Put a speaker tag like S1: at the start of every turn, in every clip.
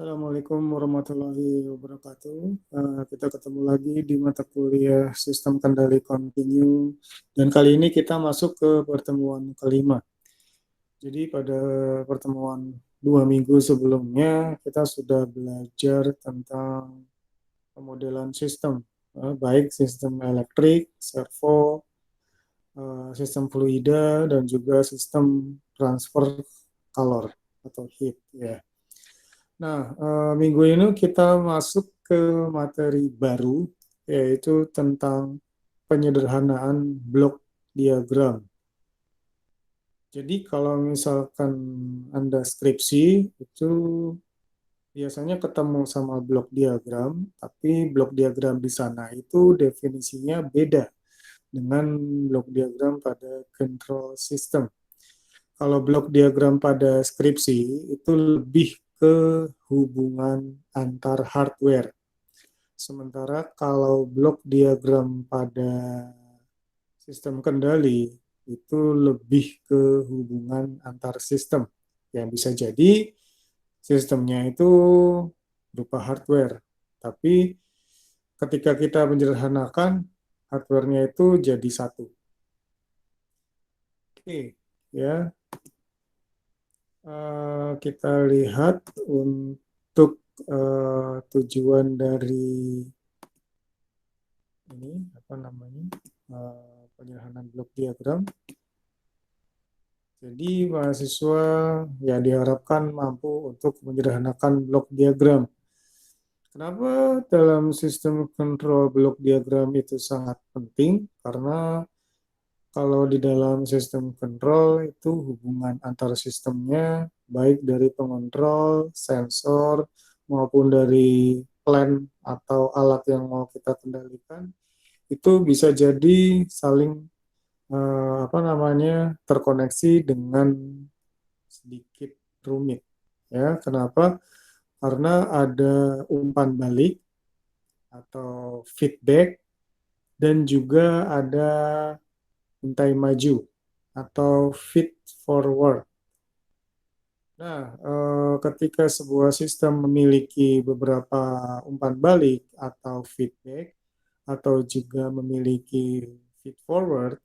S1: Assalamualaikum warahmatullahi wabarakatuh. Kita ketemu lagi di mata kuliah Sistem Kendali Kontinu, dan kali ini kita masuk ke pertemuan kelima. Jadi pada pertemuan 2 minggu sebelumnya kita sudah belajar tentang pemodelan sistem, baik sistem elektrik, servo, sistem fluida, dan juga sistem transfer calor atau heat ya. Nah, minggu ini kita masuk ke materi baru, yaitu tentang penyederhanaan blok diagram. Jadi kalau misalkan Anda skripsi, itu biasanya ketemu sama blok diagram, tapi blok diagram di sana itu definisinya beda dengan blok diagram pada control system. Kalau blok diagram pada skripsi itu lebih ke hubungan antar hardware. Sementara kalau blok diagram pada sistem kendali itu lebih ke hubungan antar sistem. Yang bisa jadi sistemnya itu berupa hardware. Tapi ketika kita menyederhanakan, hardware-nya itu jadi satu. Oke, ya. Kita lihat untuk tujuan dari ini apa namanya penyederhanaan blok diagram. Jadi mahasiswa ya diharapkan mampu untuk menyederhanakan blok diagram. Kenapa dalam sistem kontrol blok diagram itu sangat penting? Karena kalau di dalam sistem kontrol itu hubungan antar sistemnya baik dari pengontrol, sensor, maupun dari plan atau alat yang mau kita kendalikan itu bisa jadi saling terkoneksi dengan sedikit rumit. Ya, kenapa? Karena ada umpan balik atau feedback dan juga ada untai maju atau feed forward. Nah, ketika sebuah sistem memiliki beberapa umpan balik atau feedback atau juga memiliki feed forward,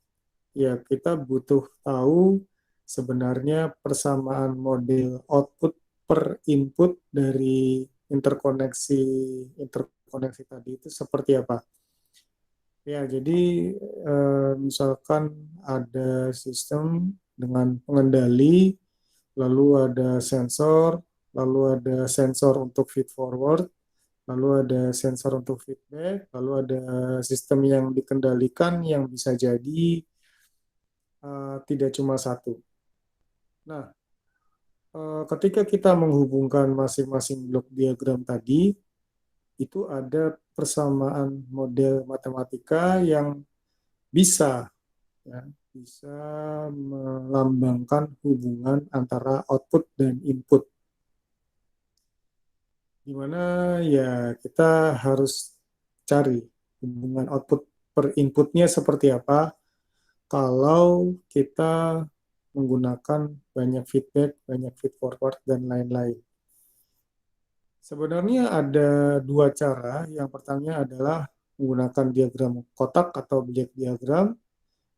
S1: ya kita butuh tahu sebenarnya persamaan model output per input dari interkoneksi interkoneksi tadi itu seperti apa. Ya, jadi misalkan ada sistem dengan pengendali, lalu ada sensor, lalu ada sensor untuk feed forward, lalu ada sensor untuk feedback, lalu ada sistem yang dikendalikan yang bisa jadi tidak cuma satu. Nah, ketika kita menghubungkan masing-masing blok diagram tadi, itu ada persamaan model matematika yang bisa ya, bisa melambangkan hubungan antara output dan input. Di mana ya kita harus cari hubungan output per inputnya seperti apa kalau kita menggunakan banyak feedback, banyak feed forward, dan lain-lain. Sebenarnya ada dua cara. Yang pertama adalah menggunakan diagram kotak atau Bleek diagram,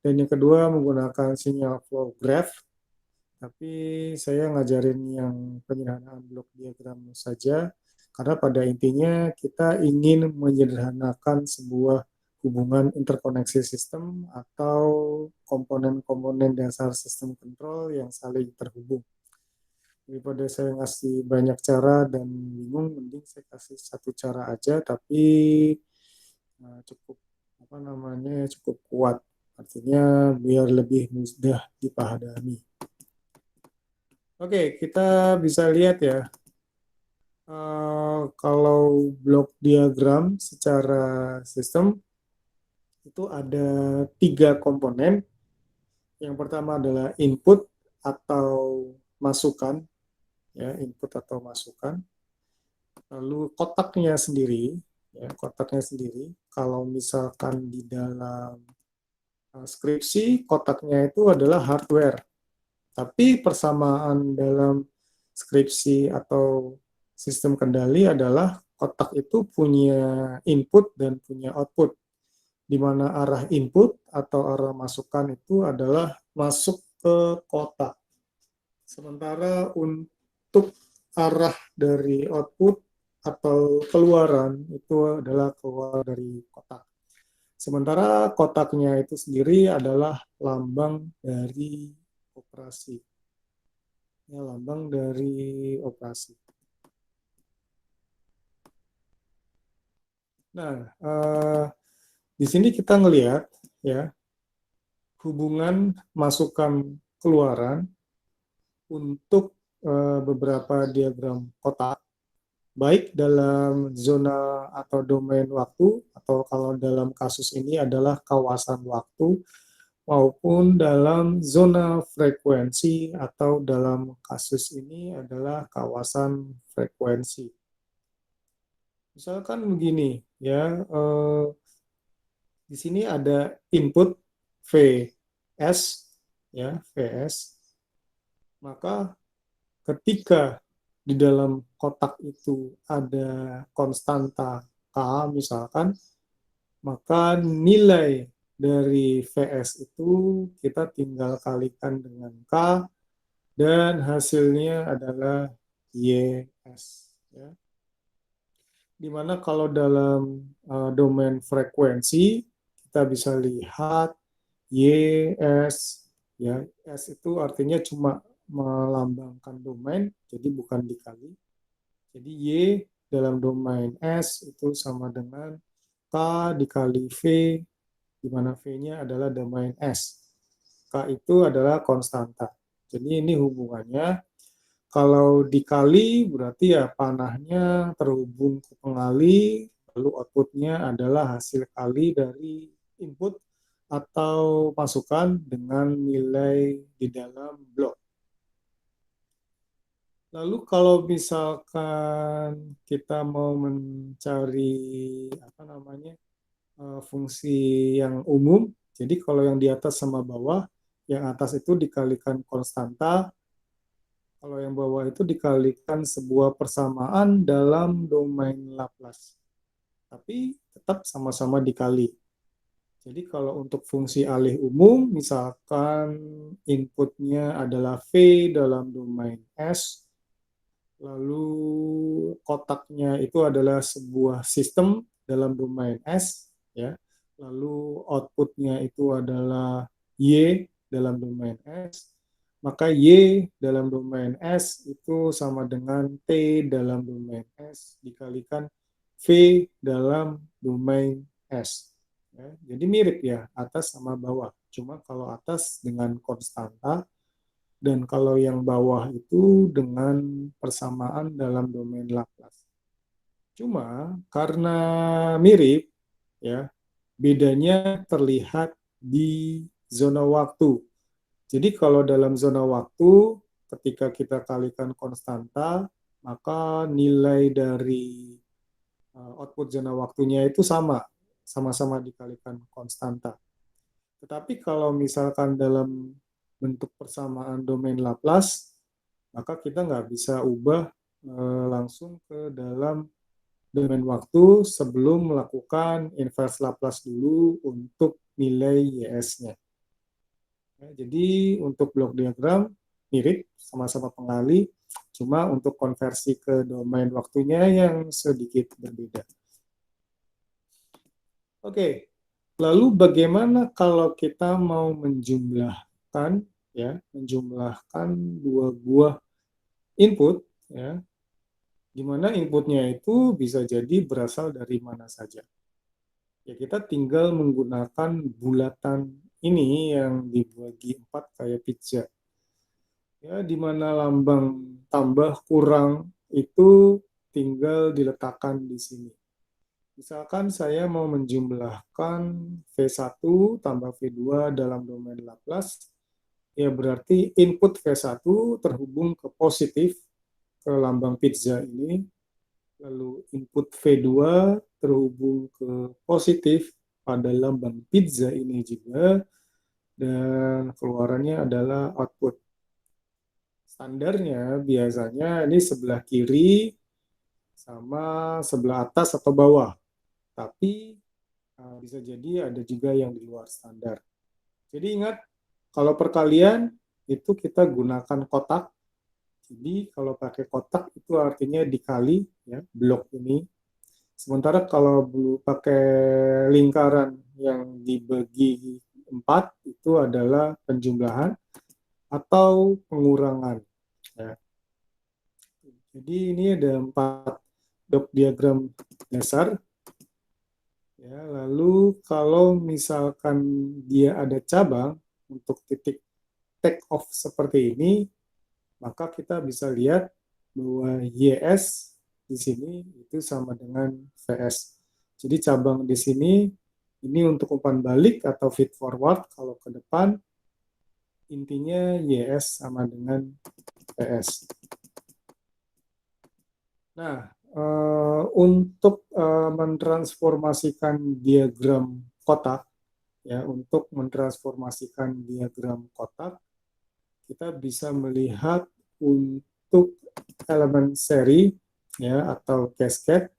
S1: dan yang kedua menggunakan sinyal flow graph. Tapi saya ngajarin yang penyederhanaan blok diagram saja, karena pada intinya kita ingin menyederhanakan sebuah hubungan interkoneksi sistem atau komponen-komponen dasar sistem kontrol yang saling terhubung. Daripada saya ngasih banyak cara dan bingung, mending saya kasih satu cara aja, tapi cukup cukup kuat. Artinya biar lebih mudah dipahami. Oke, kita bisa lihat ya. Kalau blok diagram secara sistem itu ada 3 komponen. Yang pertama adalah input atau masukan, ya input atau masukan. Lalu kotaknya sendiri, ya kotaknya sendiri. Kalau misalkan di dalam skripsi kotaknya itu adalah hardware. Tapi persamaan dalam skripsi atau Sistem kendali adalah kotak itu punya input dan punya output, di mana arah input atau arah masukan itu adalah masuk ke kotak. Sementara untuk arah dari output atau keluaran itu adalah keluar dari kotak. Sementara kotaknya itu sendiri adalah lambang dari operasi. Ya, lambang dari operasi. Nah, di sini kita ngelihat ya hubungan masukan keluaran untuk beberapa diagram kotak, baik dalam zona atau domain waktu, atau kalau dalam kasus ini adalah kawasan waktu, maupun dalam zona frekuensi, atau dalam kasus ini adalah kawasan frekuensi. Misalkan begini, ya, di sini ada input Vs, ya, Vs, maka ketika di dalam kotak itu ada konstanta K misalkan, maka nilai dari Vs itu kita tinggal kalikan dengan K dan hasilnya adalah Ys. Ya. Dimana kalau dalam domain frekuensi kita bisa lihat Ys, ya, S itu artinya cuma melambangkan domain, jadi bukan dikali. Jadi Y dalam domain S itu sama dengan K dikali V, di mana V-nya adalah domain S. K itu adalah konstanta. Jadi ini hubungannya. Kalau dikali berarti ya panahnya terhubung ke pengali, lalu outputnya adalah hasil kali dari input atau masukan dengan nilai di dalam blok. Lalu kalau misalkan kita mau mencari apa namanya fungsi yang umum, jadi kalau yang di atas sama bawah, yang atas itu dikalikan konstanta, kalau yang bawah itu dikalikan sebuah persamaan dalam domain Laplace. Tapi tetap sama-sama dikali. Jadi kalau untuk fungsi alih umum, misalkan inputnya adalah V dalam domain S, lalu kotaknya itu adalah sebuah sistem dalam domain S, ya. Lalu outputnya itu adalah Y dalam domain S, maka Y dalam domain S itu sama dengan T dalam domain S dikalikan V dalam domain S. Ya, jadi mirip ya, atas sama bawah. Cuma kalau atas dengan konstanta, dan kalau yang bawah itu dengan persamaan dalam domain Laplace. Cuma karena mirip, ya, bedanya terlihat di zona waktu. Jadi kalau dalam zona waktu, ketika kita kalikan konstanta, maka nilai dari output zona waktunya itu sama-sama dikalikan konstanta. Tetapi kalau misalkan dalam bentuk persamaan domain Laplace, maka kita nggak bisa ubah langsung ke dalam domain waktu sebelum melakukan inverse Laplace dulu untuk nilai Ys-nya. Ya, jadi untuk blok diagram mirip, sama-sama pengali, cuma untuk konversi ke domain waktunya yang sedikit berbeda. Oke, lalu bagaimana kalau kita mau menjumlahkan, ya, menjumlahkan dua buah input, ya, di mana inputnya itu bisa jadi berasal dari mana saja. Ya, kita tinggal menggunakan bulatan ini yang dibagi 4 kayak pizza. Ya, di mana lambang tambah kurang itu tinggal diletakkan di sini. Misalkan saya mau menjumlahkan V1 tambah V2 dalam domain Laplace, ya berarti input V1 terhubung ke positif, ke lambang pizza ini, lalu input V2 terhubung ke positif pada lambang pizza ini juga, dan keluarannya adalah output. Standarnya biasanya ini sebelah kiri sama sebelah atas atau bawah. Tapi bisa jadi ada juga yang di luar standar. Jadi ingat, kalau perkalian itu kita gunakan kotak. Jadi kalau pakai kotak itu artinya dikali ya blok ini. Sementara kalau pakai lingkaran yang dibagi 4 itu adalah penjumlahan atau pengurangan. Ya. Jadi ini ada 4 blok diagram dasar. Ya, lalu kalau misalkan dia ada cabang untuk titik take off seperti ini, maka kita bisa lihat bahwa YS di sini itu sama dengan VS. Jadi cabang di sini ini untuk umpan balik atau feed forward, kalau ke depan intinya YS sama dengan VS. Nah, untuk mentransformasikan diagram kotak, ya, untuk mentransformasikan diagram kotak, kita bisa melihat untuk elemen seri, ya, atau cascade.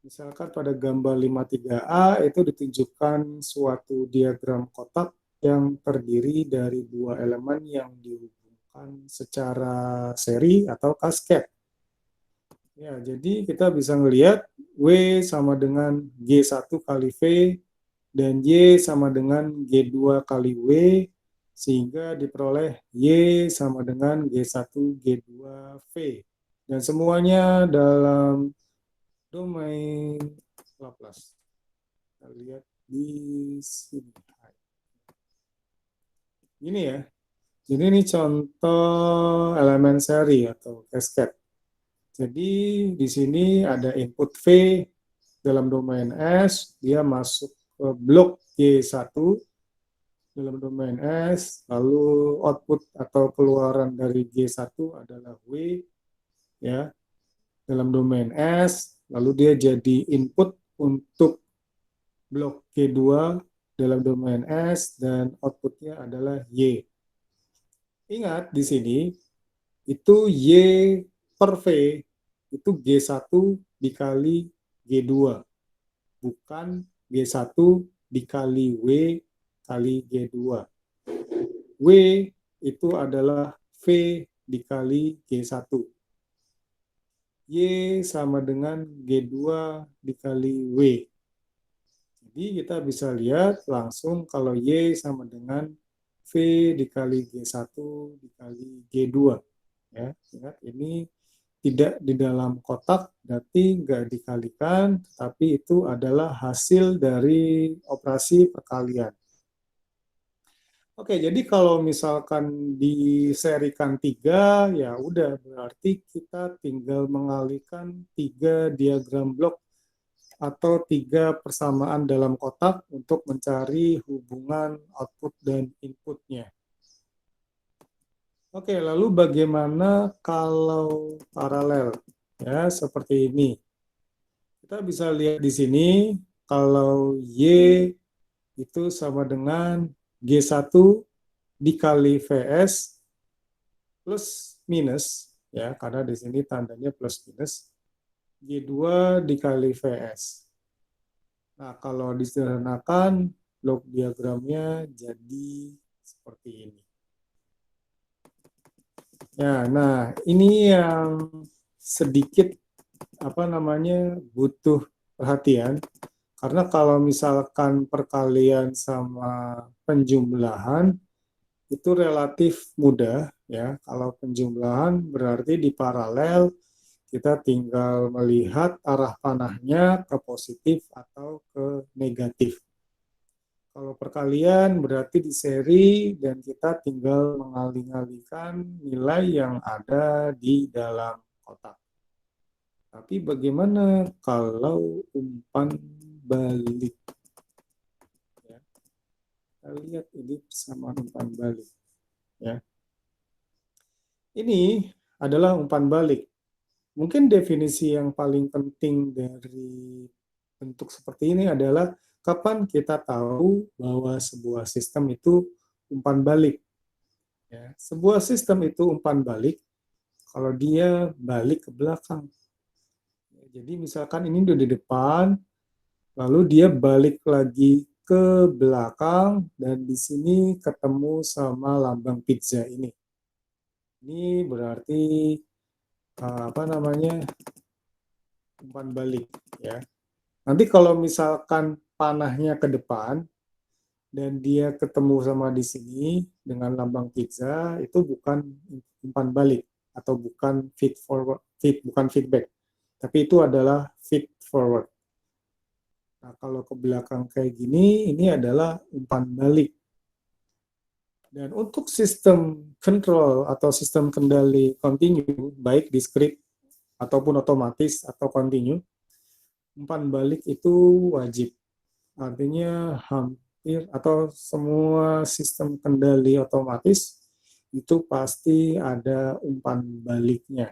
S1: Misalkan pada gambar 53A itu ditunjukkan suatu diagram kotak yang terdiri dari 2 elemen yang dihubungkan secara seri atau cascade. Ya, jadi kita bisa melihat W sama dengan G1 kali V dan Y sama dengan G2 kali W, sehingga diperoleh Y sama dengan G1 G2 V. Dan semuanya dalam domain Laplace. Kita lihat di sini. Ini ya. Jadi ini contoh elemen seri atau cascade. Jadi di sini ada input V dalam domain S, dia masuk ke blok G1 dalam domain S, lalu output atau keluaran dari G1 adalah W, ya, dalam domain S, lalu dia jadi input untuk blok G2 dalam domain S, dan outputnya adalah Y. Ingat di sini, itu Y per V itu G1 dikali G2, bukan G1 dikali W kali G2. W itu adalah V dikali G1. Y sama dengan G2 dikali W. Jadi kita bisa lihat langsung kalau Y sama dengan V dikali G1 dikali G2. Ya, ingat ini tidak di dalam kotak, berarti nggak dikalikan, tapi itu adalah hasil dari operasi perkalian. Oke, jadi kalau misalkan diserikan 3, ya udah berarti kita tinggal mengalihkan 3 diagram blok atau 3 persamaan dalam kotak untuk mencari hubungan output dan inputnya. Oke, lalu bagaimana kalau paralel? Ya, seperti ini. Kita bisa lihat di sini, kalau Y itu sama dengan G1 dikali VS plus minus, ya, karena di sini tandanya plus minus, G2 dikali VS. Nah, kalau disederhanakan, blok diagramnya jadi seperti ini. Ya, nah ini yang sedikit butuh perhatian, karena kalau misalkan perkalian sama penjumlahan itu relatif mudah ya. Kalau penjumlahan berarti di paralel kita tinggal melihat arah panahnya ke positif atau ke negatif. Kalau perkalian berarti di seri dan kita tinggal mengalih-alihkan nilai yang ada di dalam kotak. Tapi bagaimana kalau umpan balik? Ya, kita lihat ini persamaan umpan balik. Ya. Ini adalah umpan balik. Mungkin definisi yang paling penting dari bentuk seperti ini adalah kapan kita tahu bahwa sebuah sistem itu umpan balik. Ya, sebuah sistem itu umpan balik kalau dia balik ke belakang. Jadi misalkan ini udah di depan, lalu dia balik lagi ke belakang dan di sini ketemu sama lambang pizza ini. Ini berarti apa namanya, umpan balik ya. Nanti kalau misalkan panahnya ke depan dan dia ketemu sama di sini dengan lambang pizza, itu bukan umpan balik atau bukan feed forward, bukan feedback, tapi itu adalah feed forward. Nah, kalau ke belakang kayak gini, ini adalah umpan balik. Dan untuk sistem control atau sistem kendali continue, baik discrete ataupun otomatis atau continue, umpan balik itu wajib. Artinya hampir atau semua sistem kendali otomatis itu pasti ada umpan baliknya.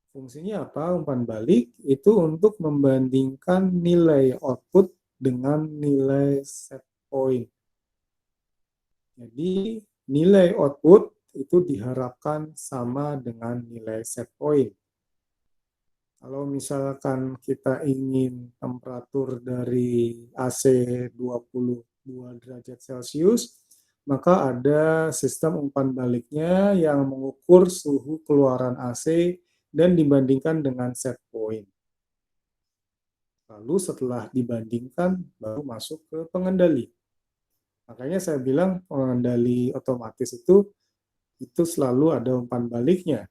S1: Fungsinya apa? Umpan balik itu untuk membandingkan nilai output dengan nilai set point. Jadi nilai output itu diharapkan sama dengan nilai set point. Kalau misalkan kita ingin temperatur dari AC 22 derajat Celcius, maka ada sistem umpan baliknya yang mengukur suhu keluaran AC dan dibandingkan dengan set point. Lalu setelah dibandingkan, baru masuk ke pengendali. Makanya saya bilang pengendali otomatis itu selalu ada umpan baliknya.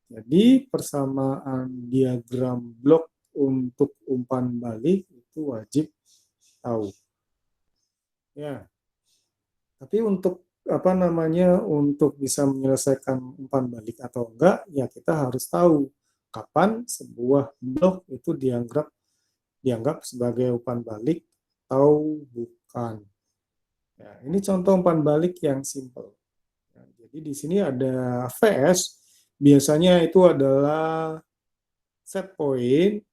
S1: Jadi persamaan diagram blok untuk umpan balik itu wajib tahu. Ya. Tapi untuk apa namanya, untuk bisa menyelesaikan umpan balik atau enggak, ya kita harus tahu kapan sebuah blok itu dianggap sebagai umpan balik atau bukan. Ya, ini contoh umpan balik yang simple. Ya, jadi di sini ada VS, biasanya itu adalah set point,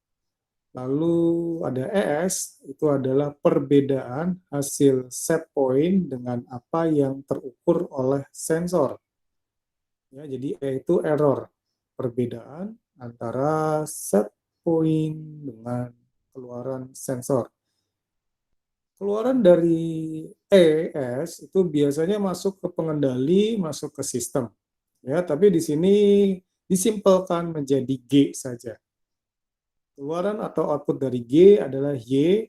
S1: lalu ada ES, itu adalah perbedaan hasil set point dengan apa yang terukur oleh sensor. Ya, jadi E itu error, perbedaan antara set point dengan keluaran sensor. Keluaran dari ES itu biasanya masuk ke pengendali, masuk ke sistem. Ya, tapi di sini disimpelkan menjadi G saja. Keluaran atau output dari G adalah Y,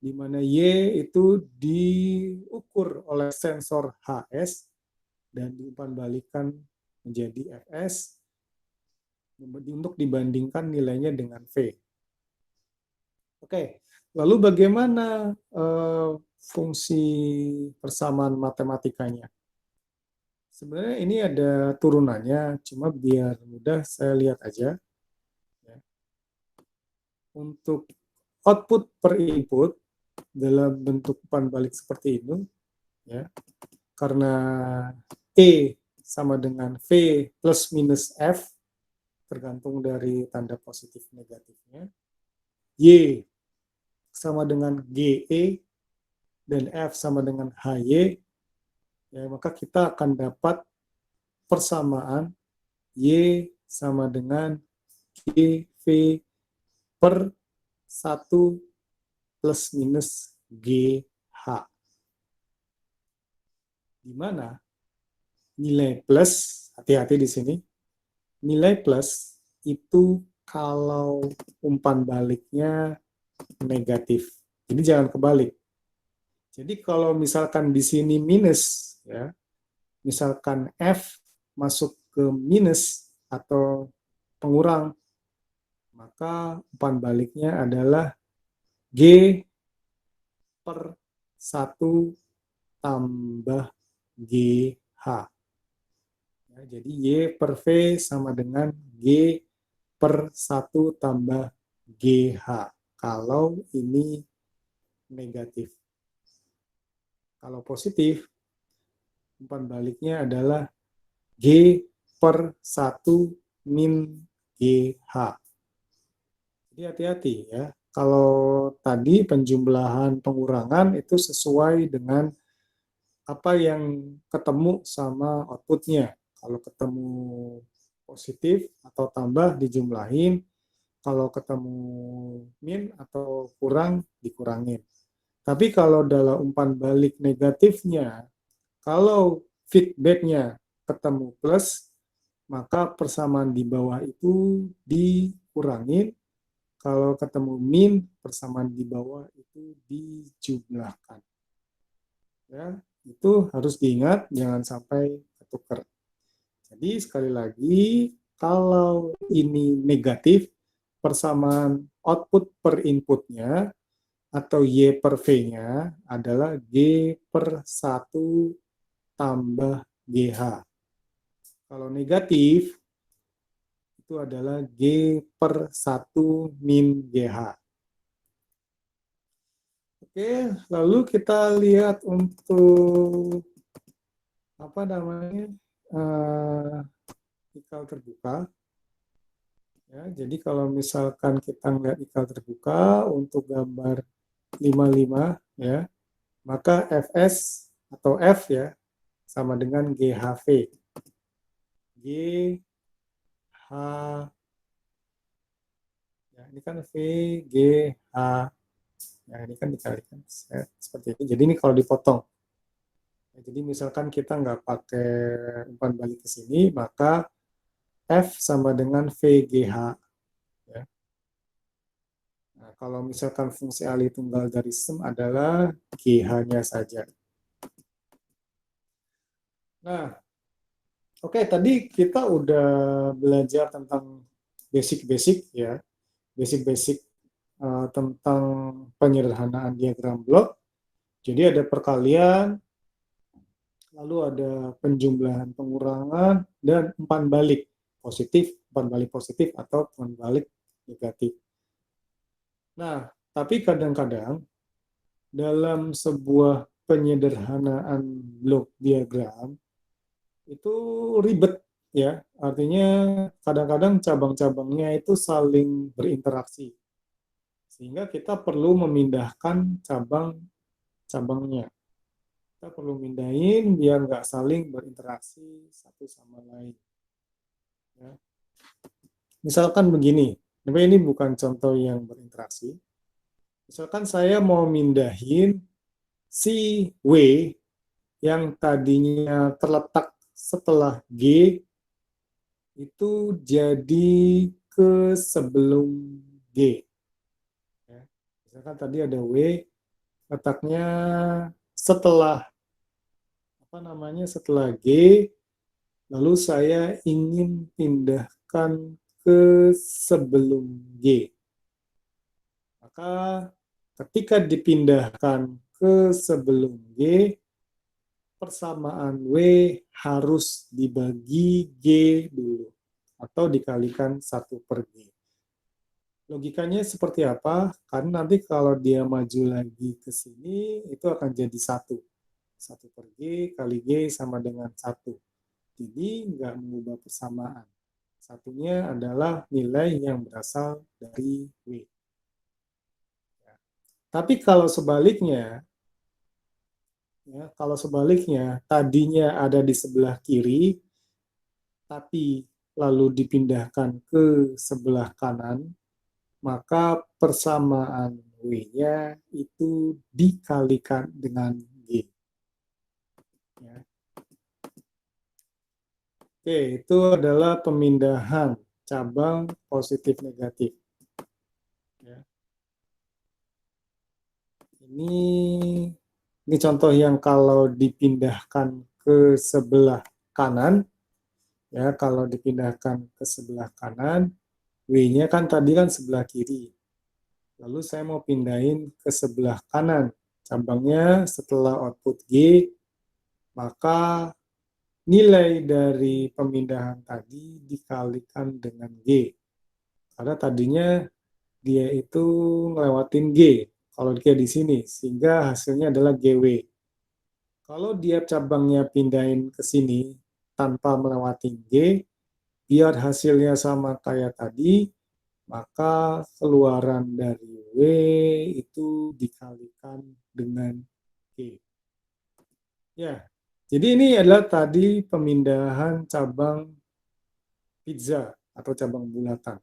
S1: di mana Y itu diukur oleh sensor HS dan diumpan balikan menjadi FS untuk dibandingkan nilainya dengan V. Oke, lalu bagaimana fungsi persamaan matematikanya? Sebenarnya ini ada turunannya, cuma biar mudah saya lihat aja. Untuk output per input dalam bentuk umpan balik seperti ini, ya, karena E sama dengan V plus minus F, tergantung dari tanda positif negatifnya, Y sama dengan GE, dan F sama dengan HY, ya, maka kita akan dapat persamaan Y sama dengan GV per 1 plus minus GH. Di mana nilai plus, hati-hati di sini, nilai plus itu kalau umpan baliknya negatif. Jadi jangan kebalik. Jadi kalau misalkan di sini minus, ya, misalkan F masuk ke minus atau pengurang, maka umpan baliknya adalah G per 1 tambah GH. Ya, jadi Y per V sama dengan G per 1 tambah GH. Kalau ini negatif. Kalau positif, umpan baliknya adalah G per 1 min GH. Jadi hati-hati ya. Kalau tadi penjumlahan pengurangan itu sesuai dengan apa yang ketemu sama outputnya. Kalau ketemu positif atau tambah dijumlahin, kalau ketemu min atau kurang, dikurangin. Tapi kalau dalam umpan balik negatifnya, kalau feedbacknya ketemu plus, maka persamaan di bawah itu dikurangin. Kalau ketemu min, persamaan di bawah itu dijumlahkan. Ya, itu harus diingat, jangan sampai ketukar. Jadi sekali lagi, kalau ini negatif, persamaan output per inputnya atau Y per V-nya adalah G per 1 tambah GH. Kalau negatif, itu adalah G per 1 min GH. Oke, lalu kita lihat untuk apa namanya ikal terbuka. Ya, jadi kalau misalkan kita melihat ikal terbuka untuk gambar 55 ya, maka Fs atau F ya sama dengan GHV. GH ya, ini kan V G H ya, ini kan dikalikan seperti itu. Jadi ini kalau dipotong. Ya, jadi misalkan kita nggak pakai umpan balik ke sini, maka F sama dengan VGH. Ya. Nah, kalau misalkan fungsi alih tunggal dari SEM adalah GH-nya saja. Nah, oke, tadi kita udah belajar tentang basic-basic ya, basic-basic tentang penyederhanaan diagram blok. Jadi ada perkalian, lalu ada penjumlahan pengurangan, dan umpan balik positif, umpan balik positif, atau umpan balik negatif. Nah, tapi kadang-kadang dalam sebuah penyederhanaan blok diagram itu ribet ya. Artinya kadang-kadang cabang-cabangnya itu saling berinteraksi. Sehingga kita perlu memindahkan cabang-cabangnya. Kita perlu mindahin biar nggak saling berinteraksi satu sama lain. Ya. Misalkan begini, tapi ini bukan contoh yang berinteraksi. Misalkan saya mau mindahin si W yang tadinya terletak setelah G itu jadi ke sebelum G. Ya. Misalkan tadi ada W, letaknya setelah setelah G, lalu saya ingin pindahkan ke sebelum G. Maka ketika dipindahkan ke sebelum G, persamaan W harus dibagi G dulu, atau dikalikan 1 per G. Logikanya seperti apa? Karena nanti kalau dia maju lagi ke sini, itu akan jadi 1. 1 per G kali G sama dengan 1. Jadi nggak mengubah persamaan. Satunya adalah nilai yang berasal dari W. Tapi kalau sebaliknya, tadinya ada di sebelah kiri, tapi lalu dipindahkan ke sebelah kanan, maka persamaan W-nya itu dikalikan dengan G. Ya. Oke, itu adalah pemindahan cabang positif negatif. Ya. Ini contoh yang kalau dipindahkan ke sebelah kanan, ya kalau dipindahkan ke sebelah kanan, W-nya kan tadi kan sebelah kiri. Lalu saya mau pindahin ke sebelah kanan. Cabangnya setelah output G, maka nilai dari pemindahan tadi dikalikan dengan G. Karena tadinya dia itu ngelewatin G. Kalau dia di sini, sehingga hasilnya adalah GW. Kalau dia cabangnya pindahin ke sini tanpa melewati G, biar hasilnya sama kayak tadi, maka keluaran dari W itu dikalikan dengan G. Ya, jadi ini adalah tadi pemindahan cabang pizza atau cabang bulatan.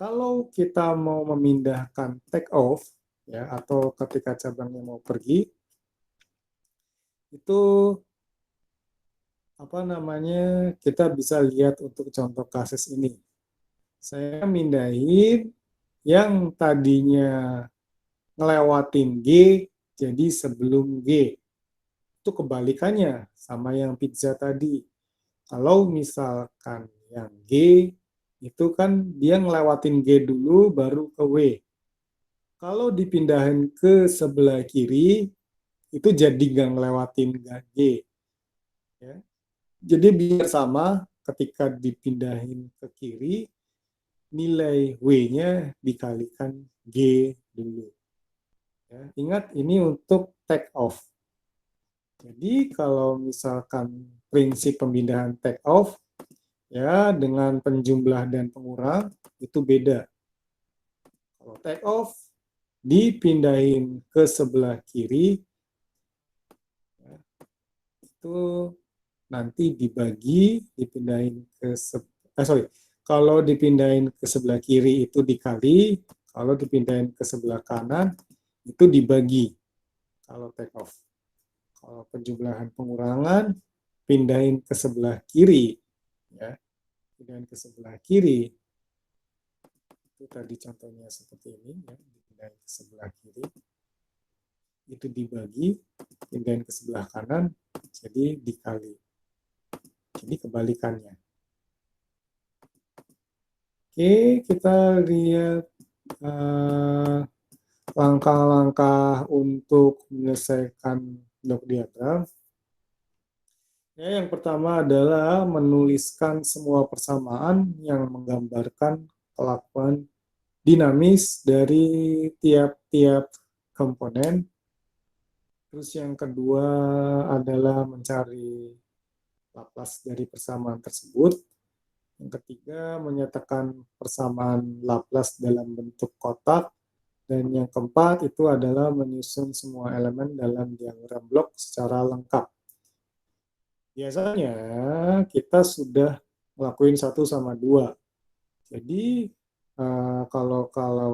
S1: Kalau kita mau memindahkan take off, ya, atau ketika cabangnya mau pergi, itu apa namanya, kita bisa lihat untuk contoh kasus ini. Saya mindahin yang tadinya ngelewatin G jadi sebelum G. Itu kebalikannya sama yang pizza tadi. Kalau misalkan yang G itu kan dia ngelewatin G dulu baru ke W. Kalau dipindahin ke sebelah kiri itu jadi nggak ngelewatin G. Ya. Jadi biar sama ketika dipindahin ke kiri nilai W-nya dikalikan G dulu. Ya. Ingat ini untuk take off. Jadi kalau misalkan prinsip pemindahan take off ya dengan penjumlah dan pengurang itu beda. Kalau take off dipindahin ke sebelah kiri ya, itu nanti dipindahin ke kalau dipindahin ke sebelah kiri itu dikali, kalau dipindahin ke sebelah kanan itu dibagi kalau take off. Kalau penjumlahan pengurangan pindahin ke sebelah kiri ya, pindahin ke sebelah kiri itu tadi contohnya seperti ini ya, pindahin ke sebelah kiri itu dibagi, pindahin ke sebelah kanan jadi dikali. Jadi kebalikannya. Oke, kita lihat langkah-langkah untuk menyelesaikan blok diagram. Ya, yang pertama adalah menuliskan semua persamaan yang menggambarkan kelakuan dinamis dari tiap-tiap komponen. Terus yang kedua adalah mencari Laplace dari persamaan tersebut. Yang ketiga, menyatakan persamaan Laplace dalam bentuk kotak. Dan yang keempat itu adalah menyusun semua elemen dalam diagram blok secara lengkap. Biasanya kita sudah ngelakuin 1 sama 2. Jadi kalau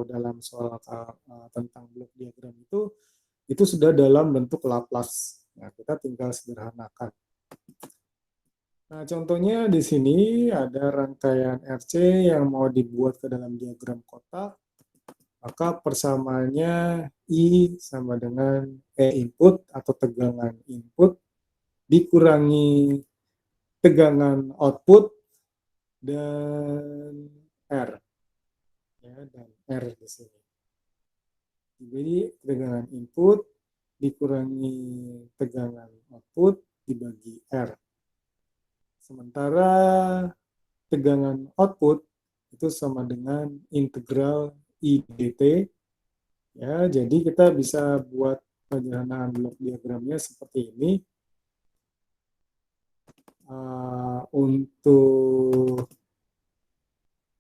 S1: dalam soal tentang blok diagram itu sudah dalam bentuk Laplace. Nah, kita tinggal sederhanakan. Nah, contohnya di sini ada rangkaian RC yang mau dibuat ke dalam diagram kotak. Maka persamaannya I sama dengan E input atau tegangan input dikurangi tegangan output dan R. Ya, dan R di sini. Jadi tegangan input dikurangi tegangan output dibagi R. Sementara tegangan output itu sama dengan integral I dt. Ya, jadi kita bisa buat penyederhanaan blok diagramnya seperti ini. Untuk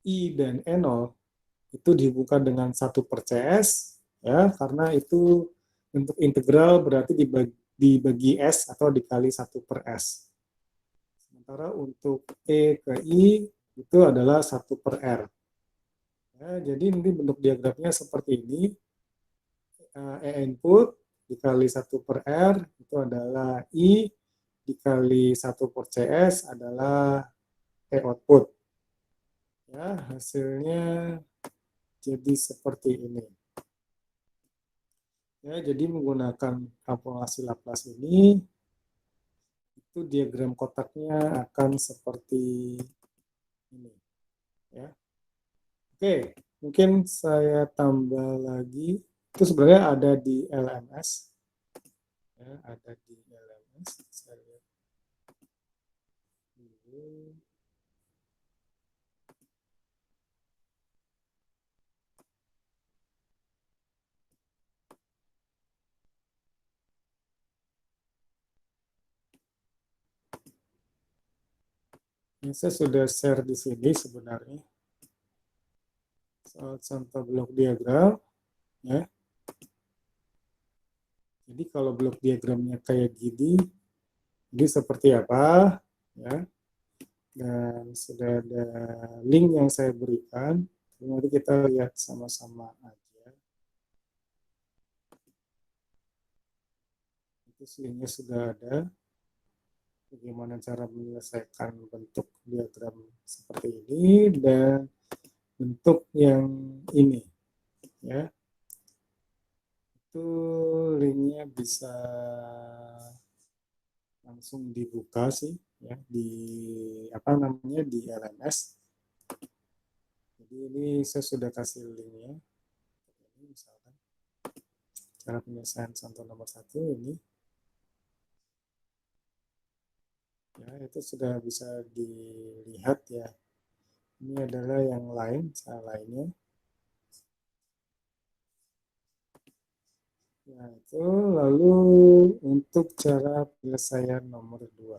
S1: I dan N0 itu dibuka dengan 1/CS, ya, karena itu untuk integral berarti dibagi S atau dikali 1/S. Sementara untuk E ke I itu adalah 1/R. Ya, jadi nanti bentuk diagramnya seperti ini. E input dikali 1/R itu adalah I, dikali 1/CS adalah E output. Ya, hasilnya jadi seperti ini. Ya, jadi menggunakan kalkulasi Laplace ini, itu diagram kotaknya akan seperti ini. Ya. Oke, mungkin saya tambah lagi. Itu sebenarnya ada di LMS. Ya, ada di LMS. Saya lihat dulu. Ini saya sudah share di sini sebenarnya. Soal contoh blok diagram. Ya. Jadi kalau blok diagramnya kayak gini, jadi seperti apa? Ya. Dan sudah ada link yang saya berikan. Mari kita lihat sama-sama aja. Itu linknya sudah ada. Bagaimana cara menyelesaikan bentuk diagram seperti ini dan bentuk yang ini, ya. Itu linknya bisa langsung dibuka sih, ya, di apa namanya di LMS. Jadi ini saya sudah kasih linknya. Ini misalkan cara penyelesaian contoh nomor 1 ini, ya itu sudah bisa dilihat ya. Ini adalah yang lain, cara lainnya. Ya itu lalu untuk cara penyelesaian nomor 2.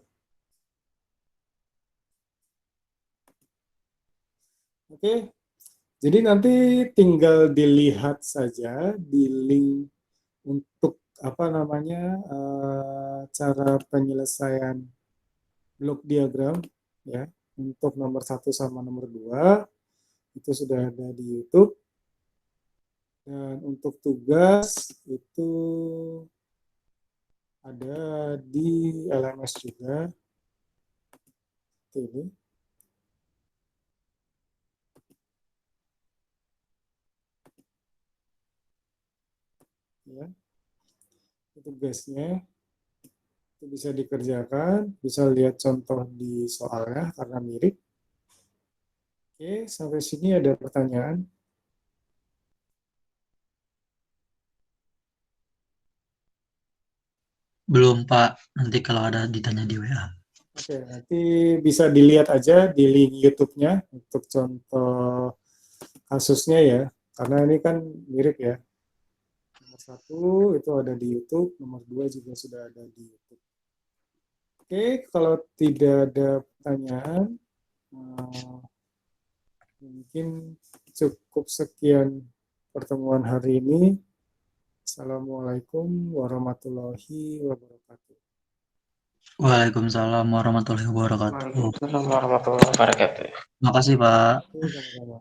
S1: Oke, jadi nanti tinggal dilihat saja di link untuk apa namanya cara penyelesaian blok diagram, ya, untuk nomor 1 sama nomor 2 itu sudah ada di YouTube. Dan untuk tugas itu ada di LMS juga. Ini. Ya, tugasnya itu bisa dikerjakan, bisa lihat contoh di soalnya karena mirip. Oke, sampai sini ada pertanyaan?
S2: Belum, Pak. Nanti kalau ada ditanya di WA.
S1: Oke, nanti bisa dilihat aja di link YouTube-nya untuk contoh kasusnya ya, karena ini kan mirip ya. Nomor 1 itu ada di YouTube, nomor 2 juga sudah ada di YouTube. Oke, kalau tidak ada pertanyaan, mungkin cukup sekian pertemuan hari ini. Assalamualaikum warahmatullahi wabarakatuh.
S2: Waalaikumsalam warahmatullahi wabarakatuh.
S3: Waalaikumsalam warahmatullahi wabarakatuh.
S2: Terima kasih, Pak.
S1: Oke, sama-sama.